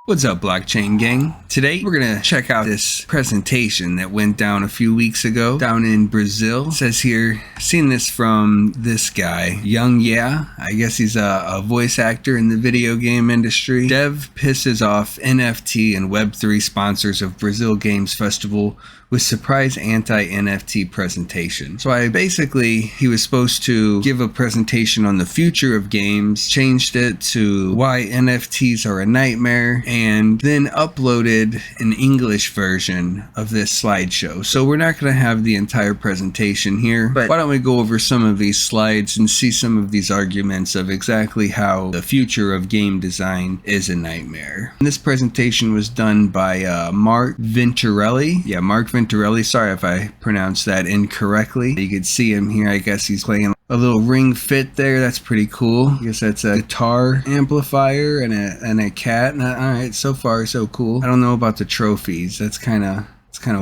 What's up, blockchain gang? Today we're gonna check out this presentation that went down a few weeks ago down in Brazil. It says here, seen this from this guy, YongYea. I guess he's a voice actor in the video game industry. Dev pisses off NFT and Web3 sponsors of Brazil Games Festival with surprise anti-NFT presentation. So he was supposed to give a presentation on the future of games, changed it to why NFTs are a nightmare, and then uploaded an English version of this slideshow. So we're not going to have the entire presentation here, but why don't we go over some of these slides and see some of these arguments of exactly how the future of game design is a nightmare. And this presentation was done by Mark Venturelli. Yeah, Mark Venturelli. Sorry if I pronounced that incorrectly. You could see him here. I guess he's playing a little Ring Fit there. That's pretty cool. I guess that's a guitar amplifier and a cat. Alright, so far so cool. I don't know about the trophies. That's kind of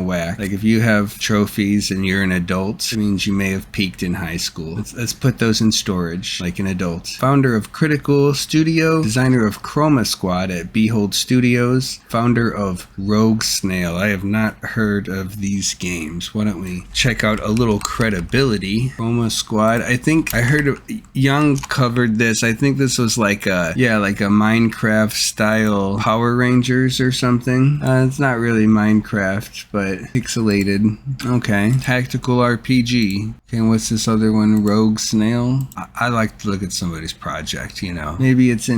whack. Like, if you have trophies and you're an adult, it means you may have peaked in high school. Let's put those in storage like an adult. Founder of Critical Studio, designer of Chroma Squad at Behold Studios, founder of Rogue Snail. I have not heard of these games. Why don't we check out a little credibility? Chroma Squad. I think I heard Young covered this. I think this was like a Minecraft style Power Rangers or something. It's not really Minecraft, but pixelated. Okay. Tactical RPG. Okay, what's this other one? Rogue Snail. I like to look at somebody's project, you know. Maybe it's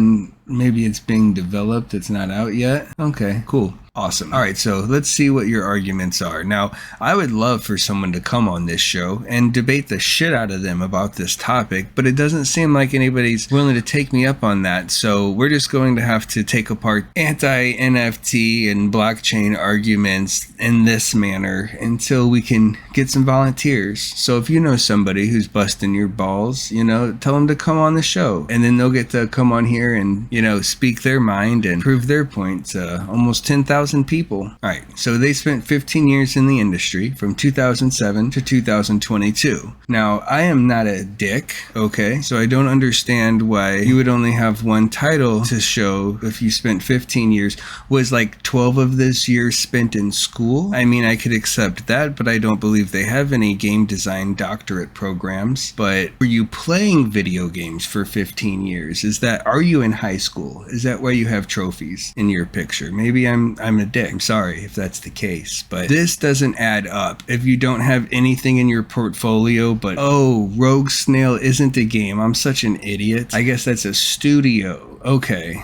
being developed. It's not out yet. Okay, cool. Awesome. All right, so let's see what your arguments are. Now, I would love for someone to come on this show and debate the shit out of them about this topic, but it doesn't seem like anybody's willing to take me up on that. So we're just going to have to take apart anti-NFT and blockchain arguments in this manner until we can get some volunteers. So if you know somebody who's busting your balls, you know, tell them to come on the show, and then they'll get to come on here and, you know, speak their mind and prove their point to almost 10,000 people. All right, so they spent 15 years in the industry from 2007 to 2022. Now, I am not a dick, okay? So I don't understand why you would only have one title to show if you spent 15 years. Was like 12 of this year spent in school? I mean, I could accept that, but I don't believe they have any game design doctorate programs. But were you playing video games for 15 years? Are you in high school? Is that why you have trophies in your picture? Maybe I'm a dick. I'm sorry if that's the case, but this doesn't add up. If you don't have anything in your portfolio but, oh, Rogue Snail isn't a game. I'm such an idiot. I guess that's a studio. Okay.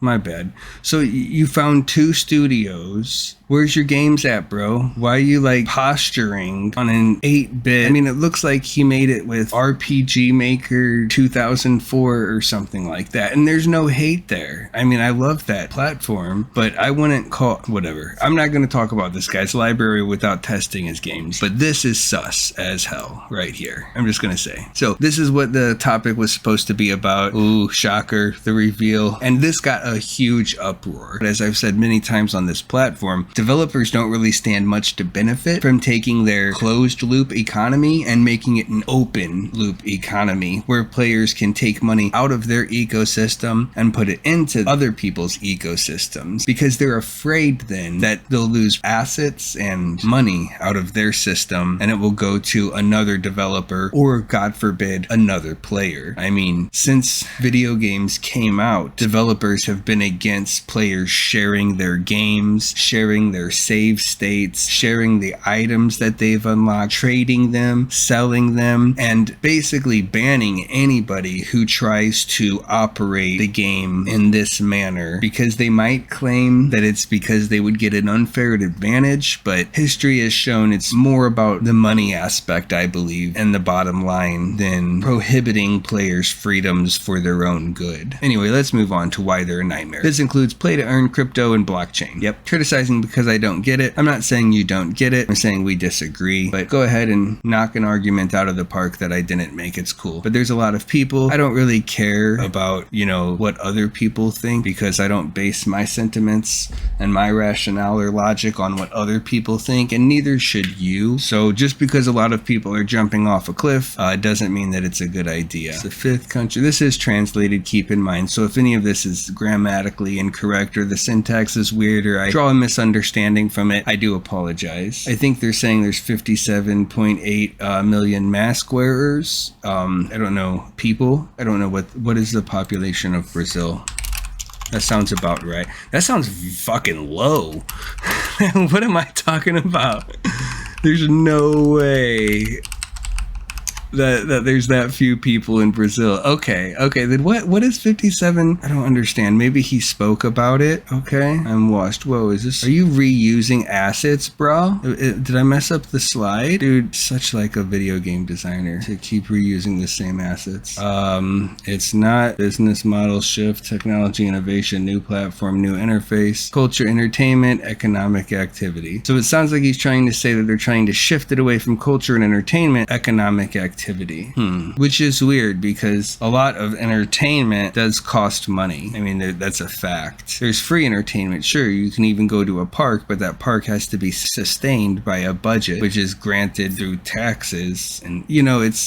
My bad. So you found two studios. Where's your games at, bro? Why are you like posturing on an 8-bit? I mean, it looks like he made it with RPG Maker 2004 or something like that. And there's no hate there. I mean, I love that platform, but I wouldn't call, whatever. I'm not going to talk about this guy's library without testing his games, but this is sus as hell right here. I'm just going to say. So this is what the topic was supposed to be about. Ooh, shocker, the reveal. And this got a huge uproar. As I've said many times on this platform, developers don't really stand much to benefit from taking their closed loop economy and making it an open loop economy where players can take money out of their ecosystem and put it into other people's ecosystems, because they're afraid then that they'll lose assets and money out of their system and it will go to another developer or, God forbid, another player. I mean, since video games came out, developers have been against players sharing their games, sharing their save states, sharing the items that they've unlocked, trading them, selling them, and basically banning anybody who tries to operate the game in this manner, because they might claim that it's because they would get an unfair advantage, but history has shown it's more about the money aspect, I believe, and the bottom line than prohibiting players' freedoms for their own good. Anyway, let's move on to why they're a nightmare. This includes play to earn, crypto, and blockchain. Yep, criticizing because I don't get it. I'm not saying you don't get it. I'm saying we disagree. But go ahead and knock an argument out of the park that I didn't make. It's cool. But there's a lot of people. I don't really care about, you know, what other people think, because I don't base my sentiments and my rationale or logic on what other people think, and neither should you. So just because a lot of people are jumping off a cliff doesn't mean that it's a good idea. It's the fifth country. This is translated, keep in mind. So if any of this is grammar grammatically incorrect or the syntax is weird or I draw a misunderstanding from it, I do apologize. I think they're saying there's 57.8 million mask wearers. I don't know, people. I don't know what is the population of Brazil. That sounds about right. That sounds fucking low. What am I talking about? There's no way that there's that few people in Brazil. Okay, then what is 57? I don't understand. Maybe he spoke about it. Okay, I'm washed. Whoa, are you reusing assets, bro? Did I mess up the slide? Dude, such like a video game designer to keep reusing the same assets. It's not business model shift, technology innovation, new platform, new interface, culture, entertainment, economic activity. So it sounds like he's trying to say that they're trying to shift it away from culture and entertainment, economic activity. Which is weird because a lot of entertainment does cost money. I mean, that's a fact. There's free entertainment. Sure, you can even go to a park, but that park has to be sustained by a budget, which is granted through taxes. And,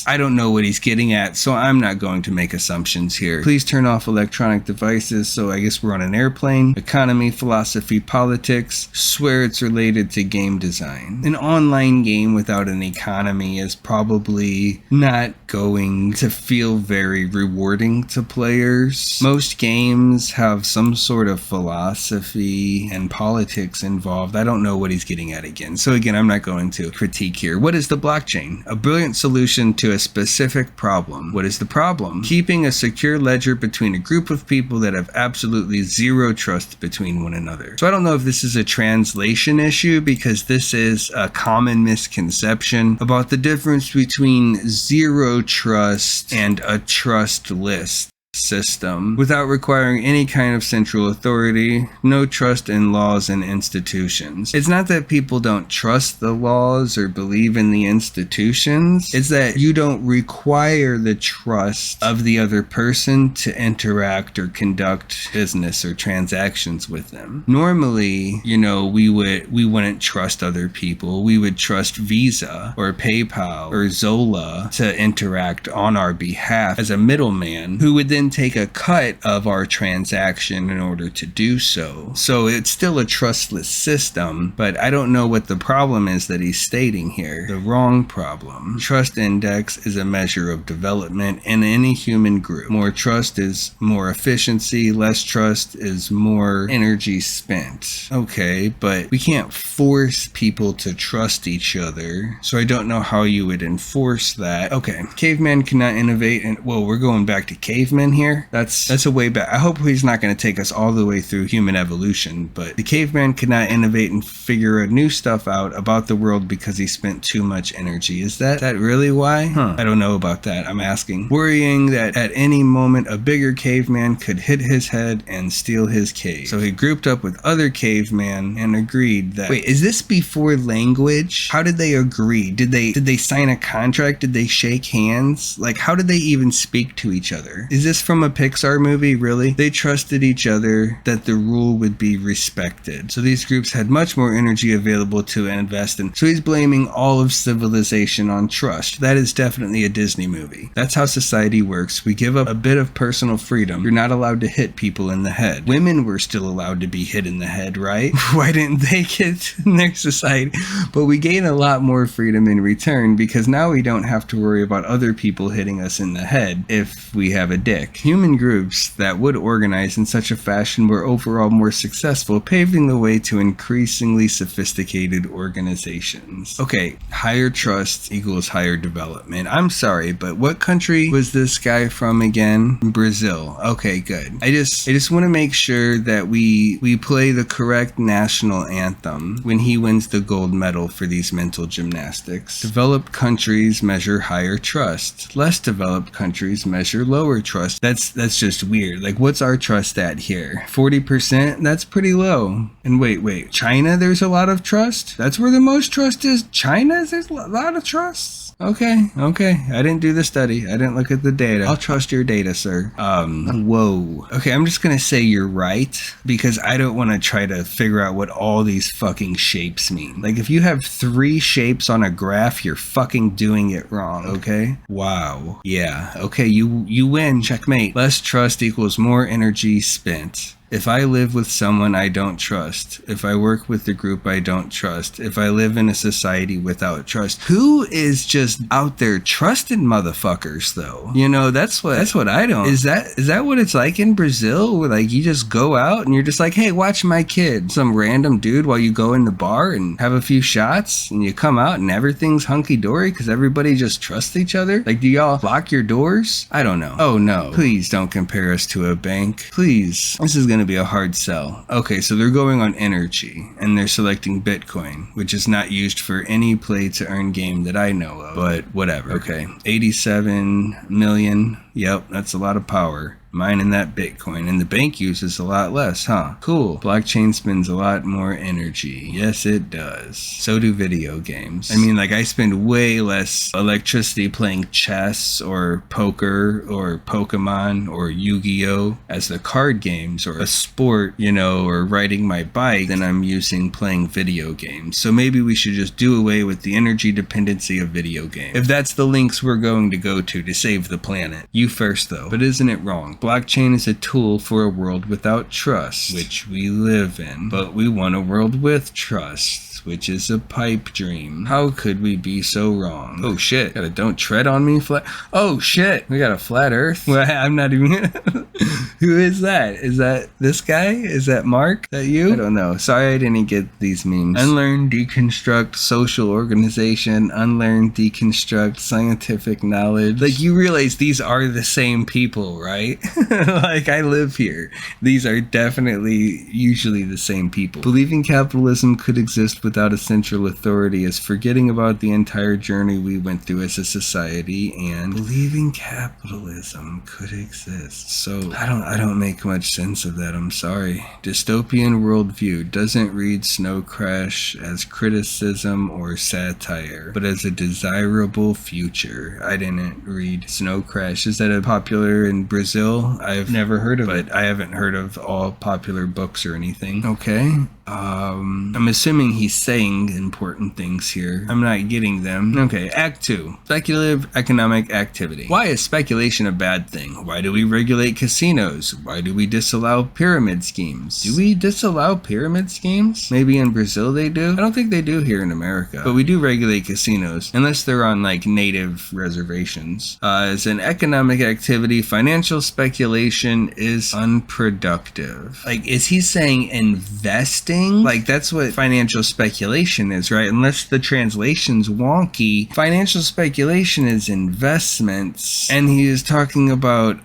I don't know what he's getting at, so I'm not going to make assumptions here. Please turn off electronic devices. So I guess we're on an airplane. Economy, philosophy, politics. Swear it's related to game design. An online game without an economy is probably not going to feel very rewarding to players. Most games have some sort of philosophy and politics involved. I don't know what he's getting at again. So again, I'm not going to critique here. What is the blockchain? A brilliant solution to a specific problem. What is the problem? Keeping a secure ledger between a group of people that have absolutely zero trust between one another. So I don't know if this is a translation issue because this is a common misconception about the difference between zero trust and a trustless system without requiring any kind of central authority, no trust in laws and institutions. It's not that people don't trust the laws or believe in the institutions, it's that you don't require the trust of the other person to interact or conduct business or transactions with them. Normally, we wouldn't trust other people. We would trust Visa or PayPal or Zola to interact on our behalf as a middleman who would then take a cut of our transaction in order to do so. So it's still a trustless system, but I don't know what the problem is that he's stating here. The wrong problem. Trust index is a measure of development in any human group. More trust is more efficiency, less trust is more energy spent. Okay, but we can't force people to trust each other, so I don't know how you would enforce that. Okay, caveman cannot innovate, and we're going back to cavemen here. That's a way back. I hope he's not going to take us all the way through human evolution, but the caveman could not innovate and figure new stuff out about the world because he spent too much energy. Is that really why? I don't know about that. I'm asking. Worrying that at any moment a bigger caveman could hit his head and steal his cave. So he grouped up with other cavemen and agreed that... Wait, is this before language? How did they agree? Did they sign a contract? Did they shake hands? Like, how did they even speak to each other? Is this from a Pixar movie, really? They trusted each other that the rule would be respected. So these groups had much more energy available to invest in. So he's blaming all of civilization on trust. That is definitely a Disney movie. That's how society works. We give up a bit of personal freedom. You're not allowed to hit people in the head. Women were still allowed to be hit in the head, right? Why didn't they get in their society? But we gain a lot more freedom in return because now we don't have to worry about other people hitting us in the head if we have a dick. Human groups that would organize in such a fashion were overall more successful, paving the way to increasingly sophisticated organizations. Okay, higher trust equals higher development. I'm sorry, but what country was this guy from again? Brazil. Okay, good. I just want to make sure that we play the correct national anthem when he wins the gold medal for these mental gymnastics. Developed countries measure higher trust. Less developed countries measure lower trust. That's just weird. Like, what's our trust at here? 40%? That's pretty low. And wait, China, there's a lot of trust? That's where the most trust is? China, there's a lot of trust? Okay. I didn't do the study. I didn't look at the data. I'll trust your data, sir. Whoa. Okay, I'm just gonna say you're right because I don't want to try to figure out what all these fucking shapes mean. Like, if you have 3 shapes on a graph, you're fucking doing it wrong, okay? Wow. Yeah. Okay, you win. Checkmate. Less trust equals more energy spent. If I live with someone I don't trust, if I work with the group I don't trust, if I live in a society without trust, who is just out there trusting motherfuckers though? You know, that's what I don't. Is that what it's like in Brazil, where like you just go out and you're just like, hey, watch my kid, some random dude, while you go in the bar and have a few shots, and you come out and everything's hunky-dory because everybody just trusts each other? Like, do y'all lock your doors? I don't know. Oh no, please don't compare us to a bank. Please. This is going to be a hard sell. Okay, so they're going on energy and they're selecting Bitcoin, which is not used for any play to earn game that I know of, but whatever. Okay, 87 million. Yep, that's a lot of power. Mining that Bitcoin, and the bank uses a lot less, huh? Cool. Blockchain spends a lot more energy. Yes, it does. So do video games. I mean, like, I spend way less electricity playing chess or poker or Pokemon or Yu-Gi-Oh! As the card games or a sport, you know, or riding my bike than I'm using playing video games. So maybe we should just do away with the energy dependency of video games. If that's the links we're going to go to save the planet. You first, though. But isn't it wrong? Blockchain is a tool for a world without trust, which we live in, but we want a world with trust, which is a pipe dream. How could we be so wrong? Oh shit, got a don't tread on me flat. Oh shit, we got a flat earth. Well, I'm not even who is that? Is that this guy? Is that Mark? Is that you? I don't know. Sorry I didn't get these memes. Unlearn, deconstruct, social organization, unlearn, deconstruct, scientific knowledge. Like, you realize these are the same people, right? Like, I live here. These are definitely usually the same people. Believing capitalism could exist without a central authority is forgetting about the entire journey we went through as a society, and believing capitalism could exist. So I don't make much sense of that. I'm sorry. Dystopian worldview doesn't read Snow Crash as criticism or satire, but as a desirable future. I didn't read Snow Crash. Is that a popular in Brazil? I've never heard of it. I haven't heard of all popular books or anything. Okay. I'm assuming he's saying important things here. I'm not getting them. Okay, Act 2. Speculative economic activity. Why is speculation a bad thing? Why do we regulate casinos? Why do we disallow pyramid schemes? Do we disallow pyramid schemes? Maybe in Brazil they do? I don't think they do here in America. But we do regulate casinos, unless they're on, like, native reservations. As an economic activity, financial speculation is unproductive. Like, is he saying investing? Like, that's what financial speculation is, right? Unless the translation's wonky, financial speculation is investments, and he is talking about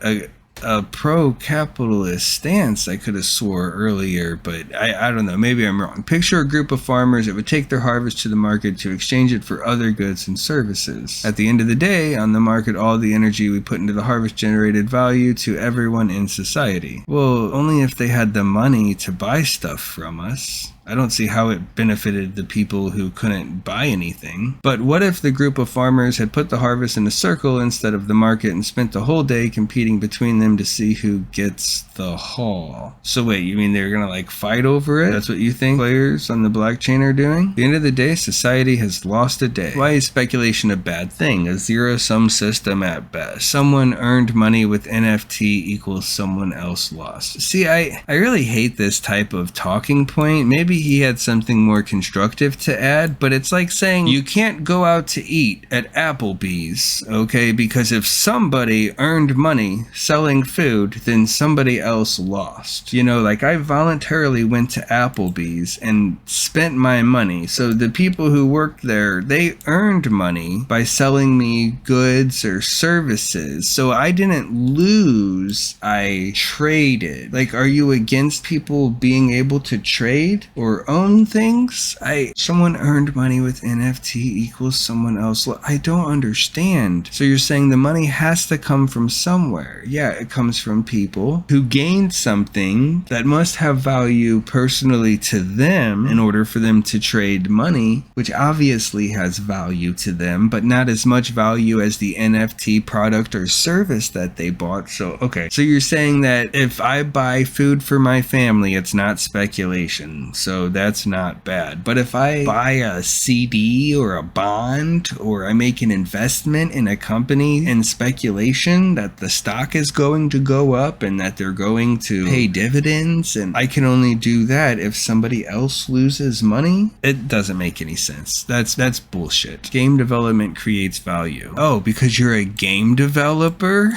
a pro-capitalist stance. I could have swore earlier, but I don't know. Maybe I'm wrong. Picture a group of farmers that would take their harvest to the market to exchange it for other goods and services. At the end of the day, on the market, all the energy we put into the harvest generated value to everyone in society. Well, only if they had the money to buy stuff from us. I don't see how it benefited the people who couldn't buy anything. But what if the group of farmers had put the harvest in a circle instead of the market and spent the whole day competing between them to see who gets the haul? So wait, you mean they're gonna like fight over it? That's what you think players on the blockchain are doing? At the end of the day, society has lost a day. Why is speculation a bad thing? A zero-sum system at best. Someone earned money with NFT equals someone else lost. See, I really hate this type of talking point. Maybe he had something more constructive to add, but it's like saying you can't go out to eat at Applebee's, okay? Because if somebody earned money selling food, then somebody else lost. You know, like, I voluntarily went to Applebee's and spent my money. So the people who worked there, they earned money by selling me goods or services. So I didn't lose, I traded. Like, are you against people being able to trade or own things? Someone earned money with NFT equals someone else. I don't understand. So you're saying the money has to come from somewhere. Yeah, it comes from people who gained something that must have value personally to them in order for them to trade money, which obviously has value to them, but not as much value as the NFT product or service that they bought. So, okay. So you're saying that if I buy food for my family, it's not speculation. So that's not bad. But if I buy a CD or a bond, or I make an investment in a company in speculation that the stock is going to go up and that they're going to pay dividends, and I can only do that if somebody else loses money. It doesn't make any sense. That's bullshit. Game development creates value. Oh, because you're a game developer?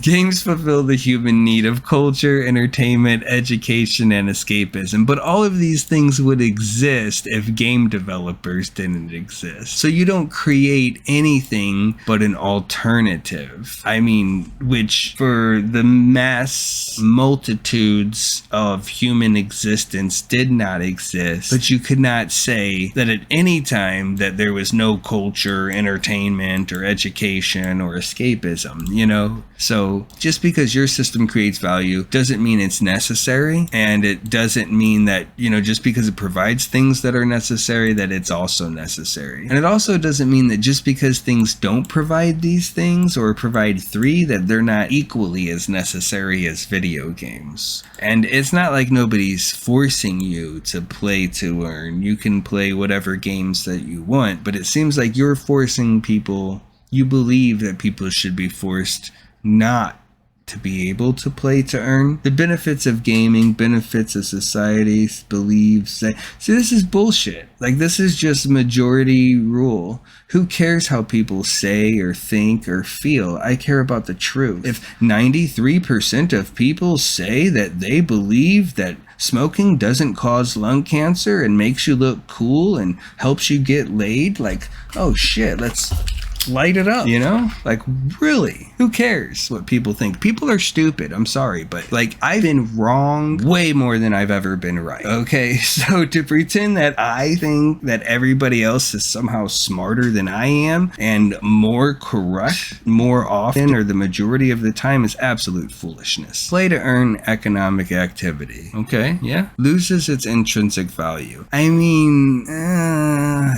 Games fulfill the human need of culture, entertainment, education, and escapism. But all of these things would exist if game developers didn't exist. So you don't create anything but an alternative. I mean, which for the mass multitudes of human existence did not exist. But you could not say that at any time that there was no culture, entertainment, or education, or escapism, you know? So just because your system creates value doesn't mean it's necessary, and it doesn't mean that, you know, just because it provides things that are necessary, that it's also necessary. And it also doesn't mean that just because things don't provide these things or provide three, that they're not equally as necessary as video games. And it's not like nobody's forcing you to play to earn. You can play whatever games that you want, but it seems like you're forcing people. You believe that people should be forced not to be able to play to earn. The benefits of gaming, benefits of society, beliefs. See, this is bullshit. Like, this is just majority rule. Who cares how people say or think or feel? I care about the truth. If 93% of people say that they believe that smoking doesn't cause lung cancer and makes you look cool and helps you get laid, like, oh shit, let's light it up, you know? Like, really, who cares what people think? People are stupid, I'm sorry, but like, I've been wrong way more than I've ever been right. Okay, so to pretend that I think that everybody else is somehow smarter than I am and more corrupt more often or the majority of the time is absolute foolishness. Play to earn economic activity, okay, yeah, loses its intrinsic value. I mean,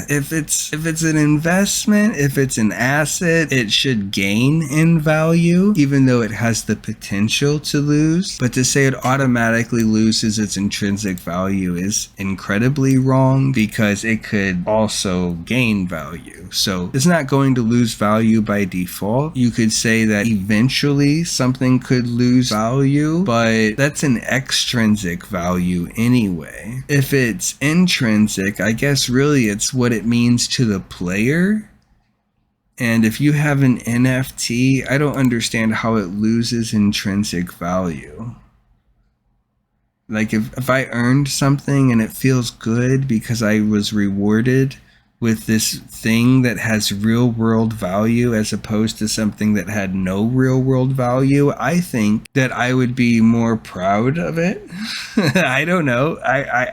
if it's an investment, if it's an asset, it should gain in value, even though it has the potential to lose. But to say it automatically loses its intrinsic value is incredibly wrong, because it could also gain value. So it's not going to lose value by default. You could say that eventually something could lose value, but that's an extrinsic value anyway. If it's intrinsic, I guess really it's what it means to the player. And if you have an NFT, I don't understand how it loses intrinsic value. Like, if I earned something and it feels good because I was rewarded with this thing that has real world value as opposed to something that had no real world value, I think that I would be more proud of it. I don't know.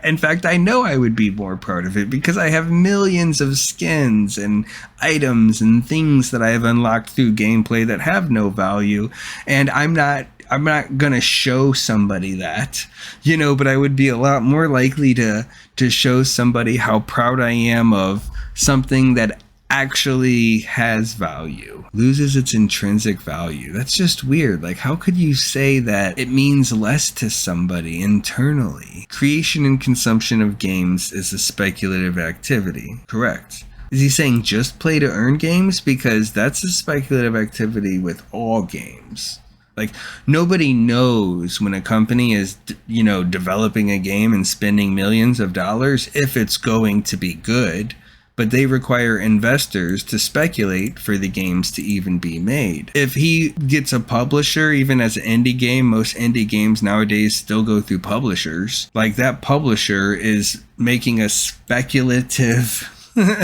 In fact, I know I would be more proud of it because I have millions of skins and items and things that I have unlocked through gameplay that have no value. And I'm not gonna show somebody that, you know, but I would be a lot more likely to show somebody how proud I am of something that actually has value. Loses its intrinsic value. That's just weird. Like, how could you say that it means less to somebody internally? Creation and consumption of games is a speculative activity. Correct. Is he saying just play to earn games? Because that's a speculative activity with all games. Like, nobody knows when a company is, you know, developing a game and spending millions of dollars if it's going to be good, but they require investors to speculate for the games to even be made. If he gets a publisher, even as an indie game, most indie games nowadays still go through publishers. Like, that publisher is making a speculative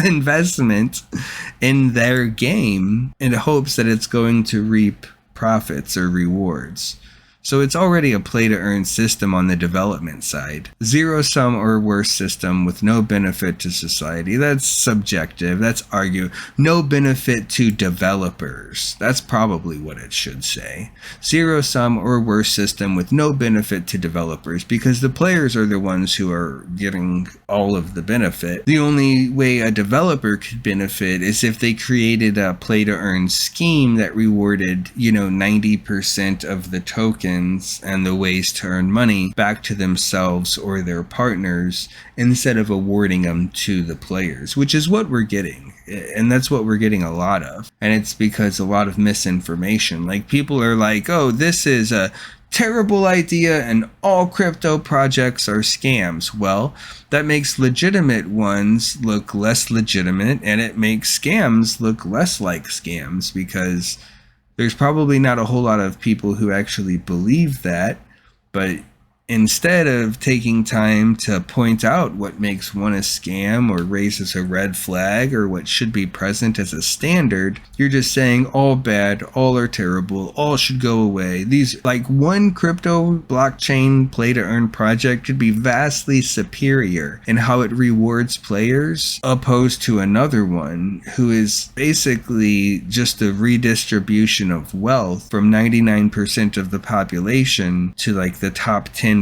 investment in their game in hopes that it's going to reap profits or rewards. So it's already a play to earn system on the development side. Zero sum or worse system with no benefit to society. That's subjective. That's argue. No benefit to developers. That's probably what it should say. Zero sum or worse system with no benefit to developers, because the players are the ones who are getting all of the benefit. The only way a developer could benefit is if they created a play to earn scheme that rewarded, you know, 90% of the tokens and the ways to earn money back to themselves or their partners, instead of awarding them to the players, which is what we're getting. And that's what we're getting a lot of. And it's because a lot of misinformation. Like, people are like, oh, this is a terrible idea and all crypto projects are scams. Well, that makes legitimate ones look less legitimate, and it makes scams look less like scams, because there's probably not a whole lot of people who actually believe that. But instead of taking time to point out what makes one a scam or raises a red flag or what should be present as a standard, you're just saying all bad, all are terrible, all should go away. These, like, one crypto blockchain play to earn project could be vastly superior in how it rewards players opposed to another one who is basically just a redistribution of wealth from 99% of the population to like the top 10%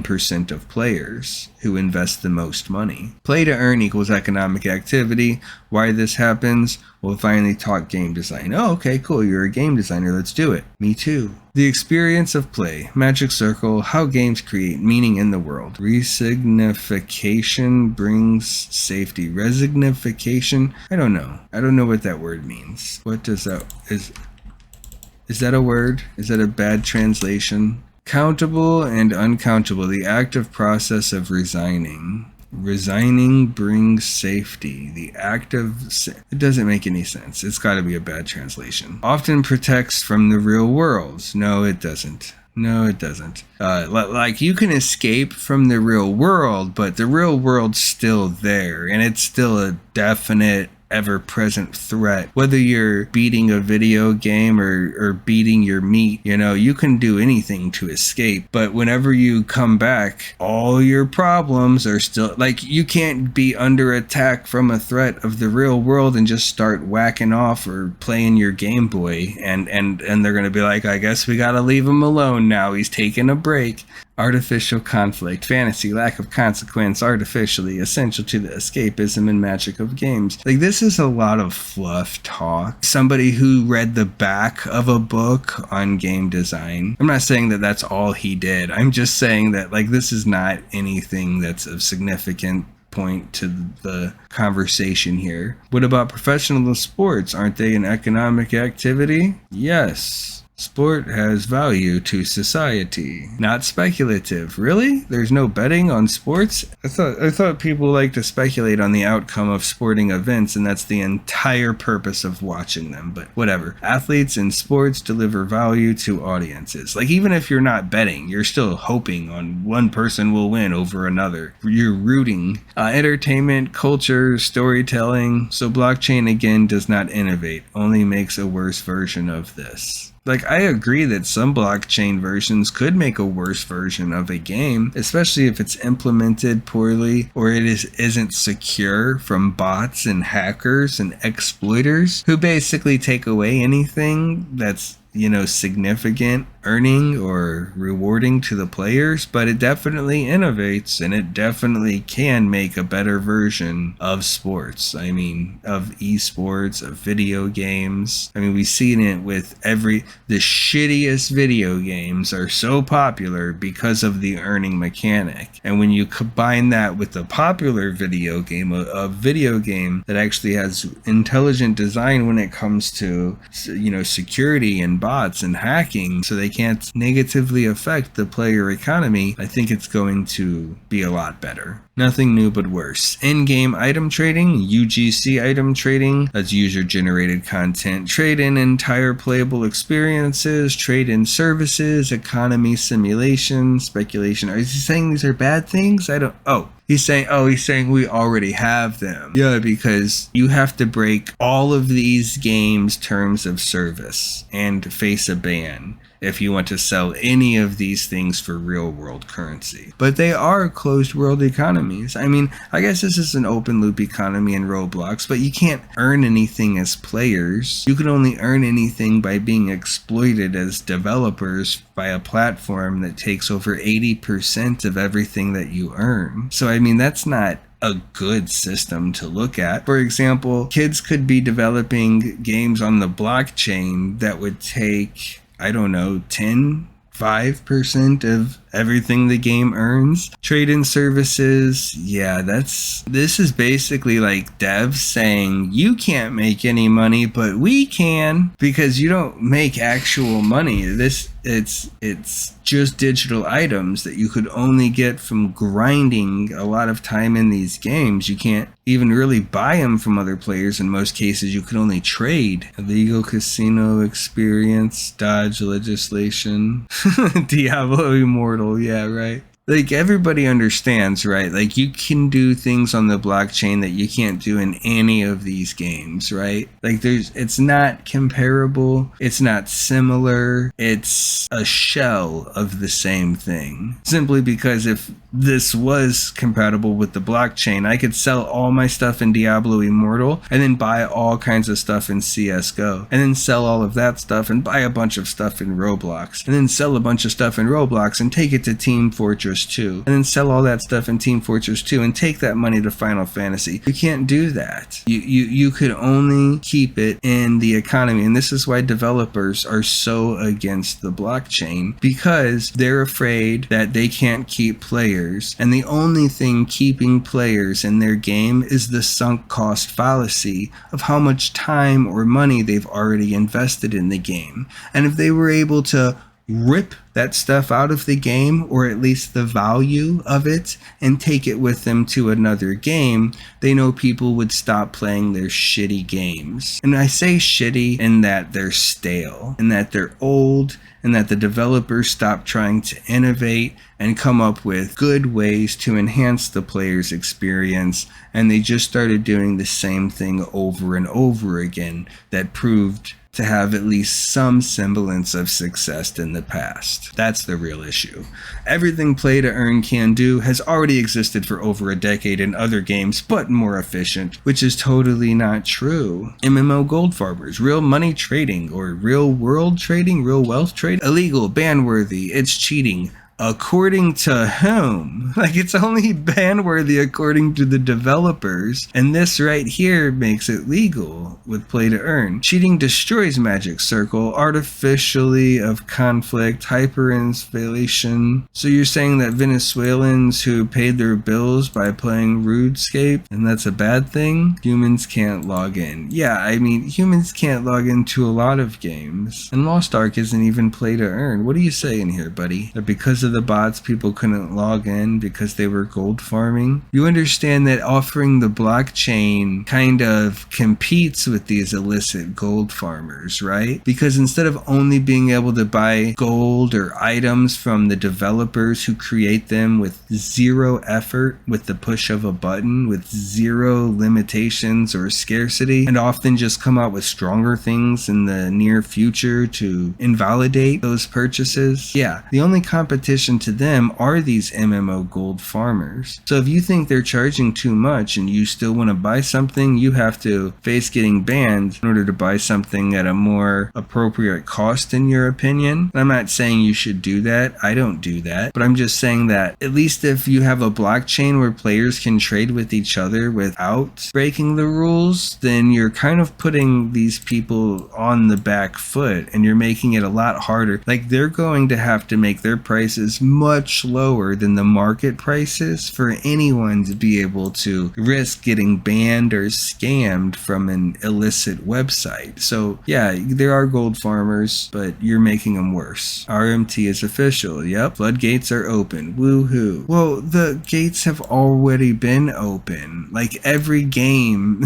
of players who invest the most money. Play to earn equals economic activity. Why this happens? We'll finally talk game design. Oh, okay, cool. You're a game designer. Let's do it. Me too. The experience of play. Magic Circle. How games create meaning in the world. Resignification brings safety. Resignification? I don't know. I don't know what that word means. What does that... Is that a word? Is that a bad translation? Countable and uncountable, the active process of resigning. Resigning brings safety. The act of... It doesn't make any sense. It's got to be a bad translation. Often protects from the real world. No, it doesn't. No, it doesn't. Like, you can escape from the real world, but the real world's still there, and it's still a definite, ever-present threat. Whether you're beating a video game or beating your meat, you know, you can do anything to escape. But whenever you come back, all your problems are still... Like, you can't be under attack from a threat of the real world and just start whacking off or playing your Game Boy, and they're gonna be like, I guess we gotta leave him alone now. He's taking a break. Artificial conflict, fantasy, lack of consequence, artificially, essential to the escapism and magic of games. Like, this is a lot of fluff talk. Somebody who read the back of a book on game design. I'm not saying that that's all he did. I'm just saying that, like, this is not anything that's of significant point to the conversation here. What about professional sports? Aren't they an economic activity? Yes. Sport has value to society. Not speculative. Really? There's no betting on sports? I thought people like to speculate on the outcome of sporting events, and that's the entire purpose of watching them. But whatever. Athletes in sports deliver value to audiences. Like, even if you're not betting, you're still hoping on one person will win over another. You're rooting. Entertainment, culture, storytelling. So blockchain, again, does not innovate. Only makes a worse version of this. Like, I agree that some blockchain versions could make a worse version of a game, especially if it's implemented poorly or it isn't secure from bots and hackers and exploiters who basically take away anything that's, you know, significant earning or rewarding to the players. But it definitely innovates, and it definitely can make a better version of sports. I mean, of esports, of video games. I mean, we've seen it with the shittiest video games are so popular because of the earning mechanic. And when you combine that with the popular video game, a video game that actually has intelligent design when it comes to, you know, security and bots and hacking, so they can't negatively affect the player economy, I think it's going to be a lot better. Nothing new but worse. In-game item trading, UGC item trading, that's user-generated content. Trade in entire playable experiences, trade in services, economy simulation, speculation. Is he saying these are bad things? He's saying we already have them. Yeah, because you have to break all of these games' terms of service and face a ban if you want to sell any of these things for real world currency. But they are closed world economies. I mean, I guess this is an open loop economy in Roblox, but you can't earn anything as players. You can only earn anything by being exploited as developers by a platform that takes over 80% of everything that you earn. So I mean, that's not a good system to look at. For example, kids could be developing games on the blockchain that would take, I don't know, 5% of everything the game earns. Trade-in services, yeah, this is basically like devs saying you can't make any money, but we can because you don't make actual money. It's just digital items that you could only get from grinding a lot of time in these games. You can't even really buy them from other players. In most cases, you can only trade. Illegal casino experience, dodge legislation, Diablo Immortal, yeah, right. Like, everybody understands, right? Like, you can do things on the blockchain that you can't do in any of these games, right? Like, it's not comparable, it's not similar, it's a shell of the same thing. Simply because if this was compatible with the blockchain, I could sell all my stuff in Diablo Immortal and then buy all kinds of stuff in CSGO, and then sell all of that stuff and buy a bunch of stuff in Roblox, and then sell a bunch of stuff in Roblox and take it to Team Fortress 2, and then sell all that stuff in Team Fortress 2 and take that money to Final Fantasy. You can't do that. You could only keep it in the economy, and this is why developers are so against the blockchain, because they're afraid that they can't keep players, and the only thing keeping players in their game is the sunk cost fallacy of how much time or money they've already invested in the game. And if they were able to rip that stuff out of the game, or at least the value of it, and take it with them to another game, they know people would stop playing their shitty games. And I say shitty in that they're stale, in that they're old, and that the developers stop trying to innovate and come up with good ways to enhance the player's experience, and they just started doing the same thing over and over again that proved to have at least some semblance of success in the past. That's the real issue. Everything play to earn can do has already existed for over a decade in other games, but more efficient, which is totally not true. MMO gold farmers, real money trading, or real world trading, real wealth trade, illegal, ban-worthy, it's cheating. According to whom? Like, it's only ban-worthy according to the developers, and this right here makes it legal with play to earn. Cheating destroys Magic Circle, artificially of conflict, hyperinflation. So you're saying that Venezuelans who paid their bills by playing RuneScape, and that's a bad thing? Humans can't log in. Yeah, I mean, humans can't log into a lot of games, and Lost Ark isn't even play to earn. What are you saying here, buddy? That because of the bots, people couldn't log in because they were gold farming? You understand that offering the blockchain kind of competes with these illicit gold farmers, right? Because instead of only being able to buy gold or items from the developers who create them with zero effort, with the push of a button, with zero limitations or scarcity, and often just come out with stronger things in the near future to invalidate those purchases, yeah, the only competition to them are these MMO gold farmers. So if you think they're charging too much and you still want to buy something, you have to face getting banned in order to buy something at a more appropriate cost, in your opinion. I'm not saying you should do that. I don't do that. But I'm just saying that at least if you have a blockchain where players can trade with each other without breaking the rules, then you're kind of putting these people on the back foot, and you're making it a lot harder. Like, they're going to have to make their prices much lower than the market prices for anyone to be able to risk getting banned or scammed from an illicit website. So yeah, there are gold farmers, but you're making them worse. RMT is official. Yep, floodgates are open. Woohoo. Well, the gates have already been open. Like, every game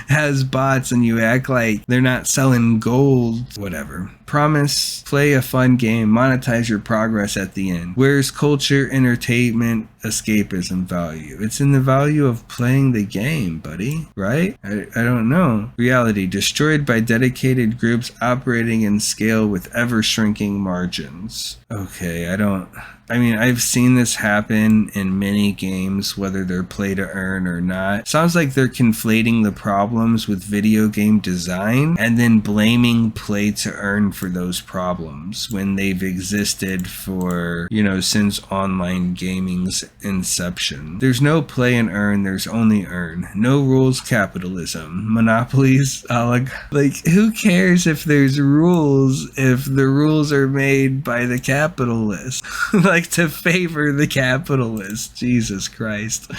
has bots, and you act like they're not selling gold. Whatever. Promise, play a fun game, monetize your progress at the end. Where's culture, entertainment, escapism value? It's in the value of playing the game, buddy, right? I don't know. Reality, destroyed by dedicated groups operating in scale with ever-shrinking margins. Okay, I mean, I've seen this happen in many games, whether they're play to earn or not. Sounds like they're conflating the problems with video game design and then blaming play to earn for those problems when they've existed for, since online gaming's inception. There's no play and earn, there's only earn. No rules, capitalism. Monopolies, like, who cares if there's rules if the rules are made by the capitalists? Like, like to favor the capitalist. Jesus Christ.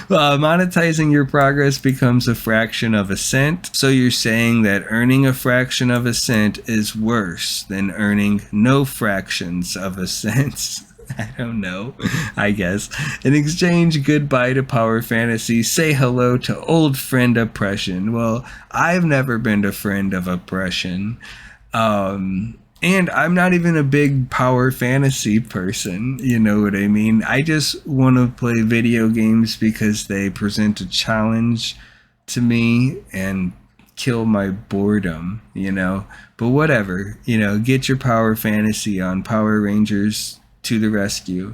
Monetizing your progress becomes a fraction of a cent. So you're saying that earning a fraction of a cent is worse than earning no fractions of a cent. I don't know, I guess. In exchange, goodbye to power fantasy. Say hello to old friend oppression. Well, I've never been a friend of oppression. And I'm not even a big power fantasy person. You know what I mean? I just want to play video games because they present a challenge to me and kill my boredom, you know? But whatever, you know, get your power fantasy on. Power Rangers to the rescue.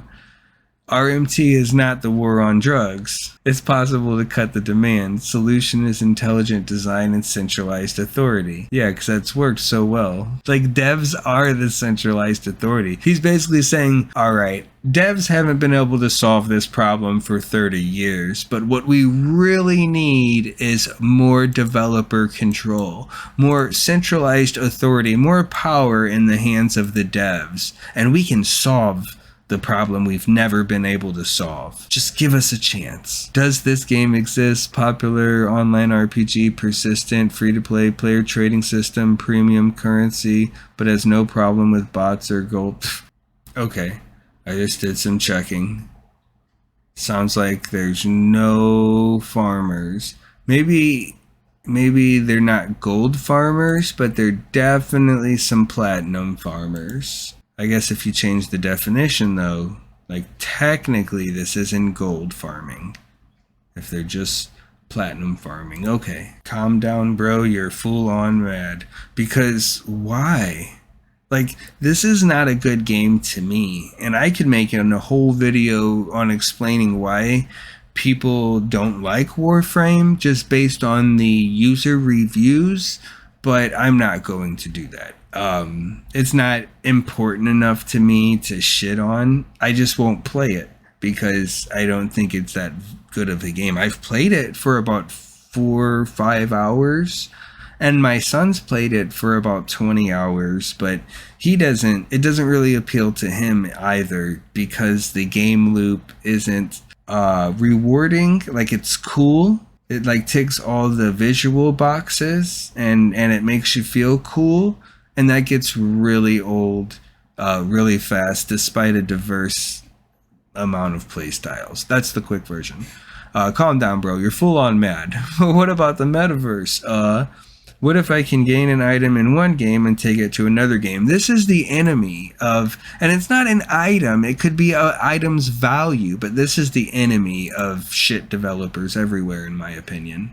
RMT is not the war on drugs. It's possible to cut the demand. Solution is intelligent design and centralized authority. Yeah, because that's worked so well. Like, devs are the centralized authority. He's basically saying, all right, devs haven't been able to solve this problem for 30 years, but what we really need is more developer control, more centralized authority, more power in the hands of the devs, and we can solve the problem we've never been able to solve. Just give us a chance. Does this game exist? Popular online RPG, persistent, free-to-play, player trading system, premium currency, but has no problem with bots or gold. Okay, I just did some checking. Sounds like there's no farmers. Maybe they're not gold farmers, but they're definitely some platinum farmers. I guess if you change the definition, though, like, technically this isn't gold farming. If they're just platinum farming. Okay, calm down, bro. You're full on mad. Because why? Like, this is not a good game to me. And I could make it a whole video on explaining why people don't like Warframe just based on the user reviews, but I'm not going to do that. It's not important enough to me to shit on. I just won't play it because I don't think it's that good of a game. I've played it for about 4 or 5 hours, and my son's played it for about 20 hours, but it doesn't really appeal to him either because the game loop isn't rewarding. Like, it's cool. It like ticks all the visual boxes and it makes you feel cool. And that gets really old really fast, despite a diverse amount of play styles. That's the quick version. Calm down, bro. You're full on mad. What about the metaverse? What if I can gain an item in one game and take it to another game? This is the enemy of, and it's not an item. It could be an item's value, but this is the enemy of shit developers everywhere, in my opinion.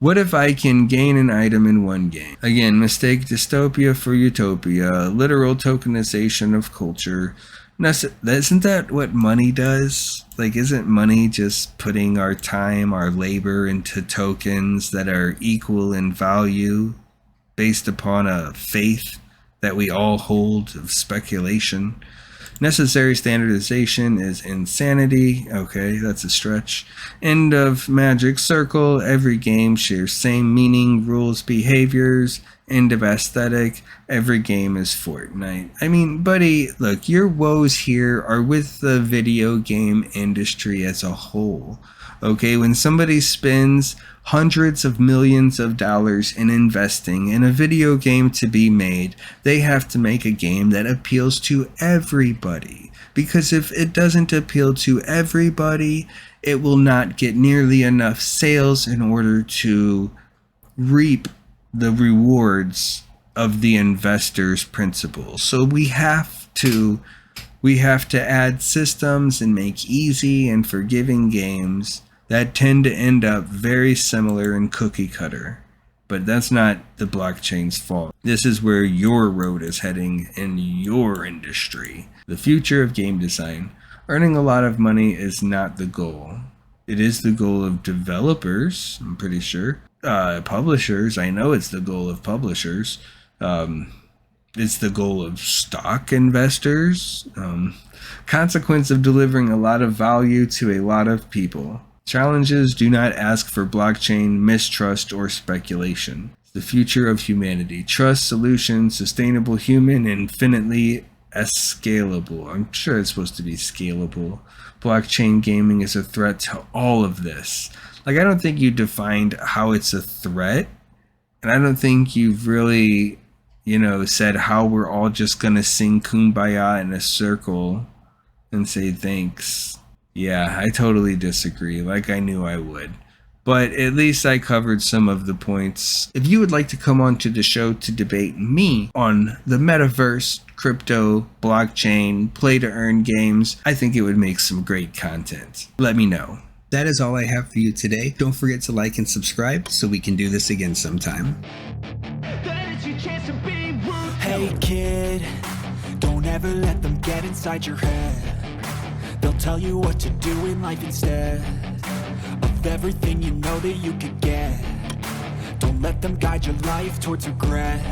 What if I can gain an item in one game? Again, mistake dystopia for utopia, literal tokenization of culture. Isn't that what money does? Like, isn't money just putting our time, our labor into tokens that are equal in value based upon a faith that we all hold of speculation? Necessary standardization is insanity. Okay, that's a stretch. End of magic circle. Every game shares same meaning, rules, behaviors. End of aesthetic. Every game is Fortnite. I mean, buddy, look, your woes here are with the video game industry as a whole. Okay, when somebody spends hundreds of millions of dollars in investing in a video game to be made, they have to make a game that appeals to everybody. Because if it doesn't appeal to everybody, it will not get nearly enough sales in order to reap the rewards of the investor's principles. So we have to add systems and make easy and forgiving games that tend to end up very similar and cookie cutter. But that's not the blockchain's fault. This is where your road is heading in your industry. The future of game design. Earning a lot of money is not the goal. It is the goal of developers, I'm pretty sure. Publishers, I know it's the goal of publishers. It's the goal of stock investors. Consequence of delivering a lot of value to a lot of people. Challenges do not ask for blockchain, mistrust, or speculation. The future of humanity. Trust, solution, sustainable human, infinitely scalable. I'm sure it's supposed to be scalable. Blockchain gaming is a threat to all of this. Like, I don't think you defined how it's a threat, and I don't think you've really, said how we're all just gonna sing Kumbaya in a circle and say thanks. Yeah, I totally disagree, like I knew I would. But at least I covered some of the points. If you would like to come on to the show to debate me on the metaverse, crypto, blockchain, play to earn games, I think it would make some great content. Let me know. That is all I have for you today. Don't forget to like and subscribe so we can do this again sometime. Hey kid, don't ever let them get inside your head. They'll tell you what to do in life instead of everything you know that you could get. Don't let them guide your life towards regret.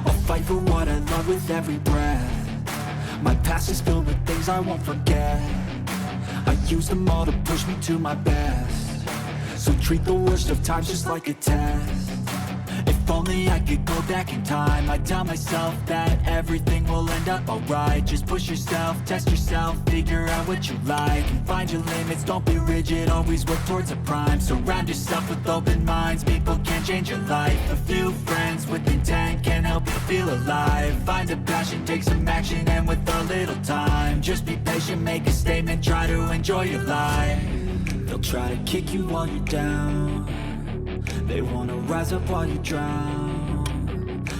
I'll fight for what I love with every breath. My past is filled with things I won't forget. I use them all to push me to my best. So treat the worst of times just like a test. If only I could go back in time, I'd tell myself that everything will end up alright. Just push yourself, test yourself, figure out what you like, and find your limits, don't be rigid, always work towards a prime. Surround yourself with open minds, people can change your life. A few friends with intent can help you feel alive. Find a passion, take some action, and with a little time, just be patient, make a statement, try to enjoy your life. They'll try to kick you while you're down. They wanna rise up while you drown.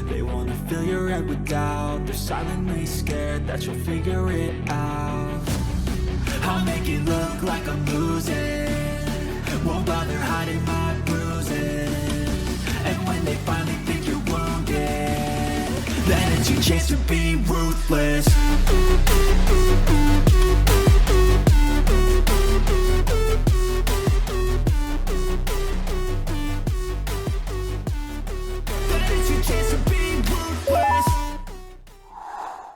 They wanna fill your head with doubt. They're silently scared that you'll figure it out. I'll make it look like I'm losing, won't bother hiding my bruises. And when they finally think you're wounded, then it's your chance to be ruthless.